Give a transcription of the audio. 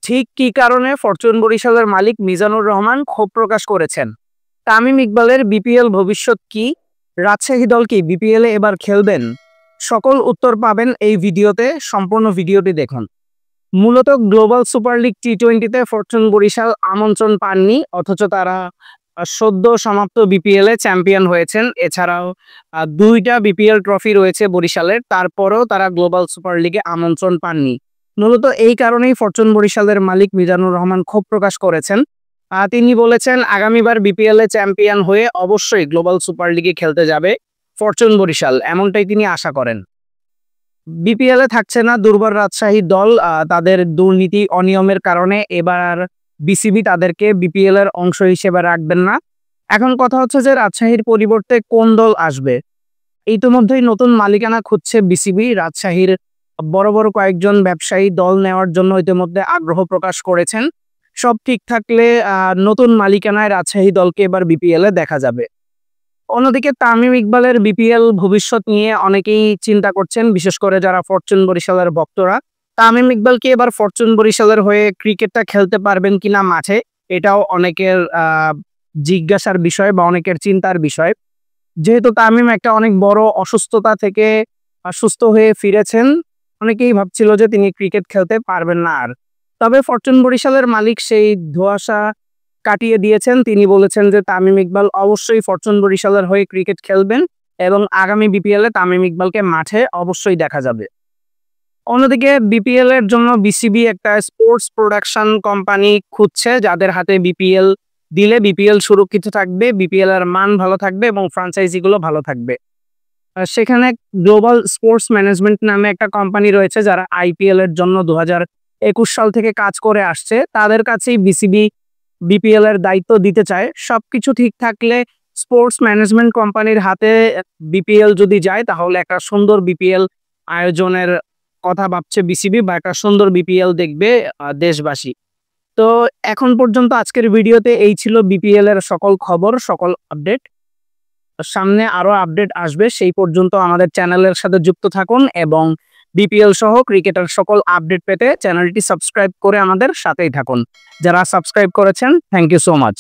ঠিক কী কারণে ফরচুন বরিশালের মালিক মিজানুর রহমান ক্ষোভ প্রকাশ করেছেন? তামিম ইকবালের বিপিএল ভবিষ্যৎ কি? রাজশাহী দল কি বিপিএলে এবার খেলবেন? সকল উত্তর পাবেন এই ভিডিওতে। সম্পূর্ণ ভিডিওটি দেখুন। মূলত গ্লোবাল সুপার লিগ টি-20তে ফরচুন বরিশাল আমন্ত্রণ পাননি, অথচ তারা সদ্য সমাপ্ত বিপিএলে চ্যাম্পিয়ন হয়েছেন। এছাড়াও 2টা বিপিএল ট্রফি রয়েছে বরিশালের, তারপরেও তারা গ্লোবাল সুপার লিগে আমন্ত্রণ পাননি। মূলত এই কারণেই ফরচুন বরিশালের মালিক মিজানুর রহমান ক্ষোভ প্রকাশ করেছেন। তিনি বলেছেন, আগামীবার বিপিএলে চ্যাম্পিয়ন হয়ে অবশ্যই গ্লোবাল সুপার লিগে খেলতে যাবে ফরচুন বরিশাল, এমনটাই তিনি আশা করেন। বিপিএলে থাকছে না দুর্বার রাজশাহী দল। তাদের দুর্নীতি অনিয়মের কারণে এবার বিসিবি তাদেরকে বিপিএল এর অংশ হিসেবে রাখবেন না। এখন কথা হচ্ছে যে রাজশাহীর পরিবর্তে কোন দল আসবে। ইতিমধ্যেই নতুন মালিকানা খুঁজছে বিসিবি। রাজশাহীর বড় বড় কয়েকজন ব্যবসায়ী দল নেওয়ার জন্য ইতিমধ্যে আগ্রহ প্রকাশ করেছেন। সব ঠিক থাকলে নতুন মালিকানায় রাজশাহী দলকে এবার বিপিএলে দেখা যাবে। অন্যদিকে তামিম ইকবালের বিপিএল ভবিষ্যৎ নিয়ে অনেকেই চিন্তা করছেন, বিশেষ করে যারা ফরচুন বরিশালের ভক্তরা। তামিম ইকবাল কি এবার ফরচুন বরিশালের হয়ে ক্রিকেটটা খেলতে পারবেন কিনা মাঠে, এটাও অনেকের জিজ্ঞাসার বিষয় বা অনেকের চিন্তার বিষয়। যেহেতু তামিম একটা অনেক বড় অসুস্থতা থেকে সুস্থ হয়ে ফিরেছেন, অনেকেই ভাবছিল যে তিনি ক্রিকেট খেলতে পারবেন না আর। তবে ফরচুন বরিশালের মালিক সেই ধোঁয়াশা কাটিয়ে দিয়েছেন। তিনি বলেছেন যে তামিম ইকবাল অবশ্যই ফরচুন বরিশালের হয়ে ক্রিকেট খেলবেন এবং আগামী বিপিএলে তামিম ইকবালকে মাঠে অবশ্যই দেখা যাবে। অন্যদিকে বিপিএল এর জন্য বিসিবি একটা স্পোর্টস প্রোডাকশন কোম্পানি খুঁজছে, যাদের হাতে বিপিএল দিলে বিপিএল সুরক্ষিত থাকবে, বিপিএল এর মান ভালো থাকবে এবং ফ্র্যাঞ্চাইজিগুলো ভালো থাকবে। সেখানে গ্লোবাল স্পোর্টস ম্যানেজমেন্ট নামে একটা কোম্পানি রয়েছে, যারা আইপিএল এর জন্য 2021 সাল থেকে কাজ করে আসছে। তাদের কাছেই বিসিবি বিপিএল এর দায়িত্ব দিতে চায়। সবকিছু ঠিক থাকলে স্পোর্টস ম্যানেজমেন্ট কোম্পানির হাতে বিপিএল যদি যায়, তাহলে একটা সুন্দর বিপিএল আয়োজনের কথা ভাবছে বিসিবি, বা একটা সুন্দর বিপিএল দেখবে দেশবাসী। তো এখন পর্যন্ত আজকের ভিডিওতে এই ছিল বিপিএল এর সকল খবর, সকল আপডেট। সামনে আরো আপডেট আসবে, সেই পর্যন্ত আমাদের চ্যানেলের সাথে যুক্ত থাকুন এবং বিপিএল সহ ক্রিকেটের সকল আপডেট পেতে চ্যানেলটি সাবস্ক্রাইব করে আমাদের সাথেই থাকুন। যারা সাবস্ক্রাইব করেছেন, থ্যাংক ইউ সো মাচ।